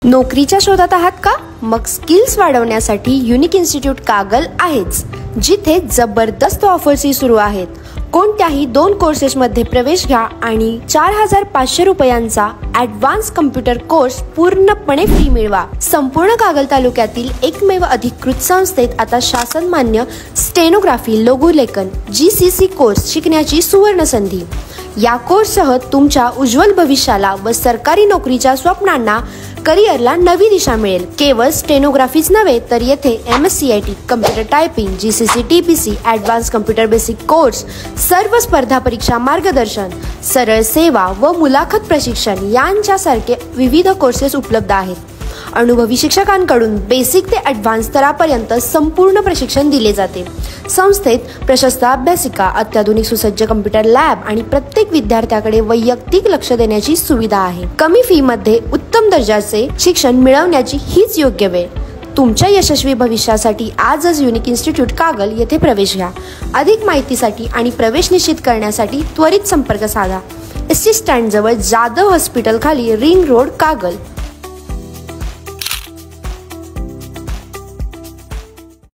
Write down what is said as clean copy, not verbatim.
नोकरीच्या शोधात आहात का? मग स्किल्स वाढवण्यासाठी युनिक इन्स्टिट्यूट कागल आहेच, जिथे जबरदस्त ऑफर्सही सुरू आहेत. कोणत्याही 2 कोर्सेसमध्ये प्रवेश घ्या आणि 4,500 रुपयांचा ॲडव्हान्स कम्प्युटर कोर्स पूर्णपणे फ्री मिळवा. संपूर्ण कागल तालुक्यातील एकमेव अधिकृत संस्थेत आता शासनमान्य स्टेनोग्राफी, लघुलेखन GCC कोर्स शिकण्याची सुवर्ण संधी. या कोर्ससह तुमच्या उज्ज्वल भविष्याला व सरकारी नोकरीच्या स्वप्नांना, करिअरला नवी दिशा मिळेल. केवळ स्टेनोग्राफीच नव्हे तर येथे MSCIT, computer typing, GCC TPC, advance computer basic course, सर्व स्पर्धा परीक्षा मार्गदर्शन, सरळ सेवा व मुलाखत प्रशिक्षण यांच्यासारखे विविध कोर्सेस उपलब्ध आहेत. अनुभवी शिक्षकांकडून बेसिक ते ॲडव्हान्स स्तरापर्यंत संपूर्ण प्रशिक्षण दिले जाते. संस्थेत प्रशस्त अभ्यासिका, अत्याधुनिक सुसज्ज कम्प्युटर लॅब आणि प्रत्येक विद्यार्थ्याकडे वैयक्तिक लक्ष देण्याची सुविधा आहे. कमी फी मध्ये उत्तम दर्जाचे शिक्षण मिळवण्याची हीच योग्य वेळ. तुमच्या यशस्वी भविष्यासाठी आजच युनिक इन्स्टिट्यूट कागल येथे प्रवेश घ्या. अधिक माहितीसाठी आणि प्रवेश निश्चित करण्यासाठी त्वरित संपर्क साधा. ST स्टँड जवळ जाधव हॉस्पिटल खाली, रिंग रोड, कागल.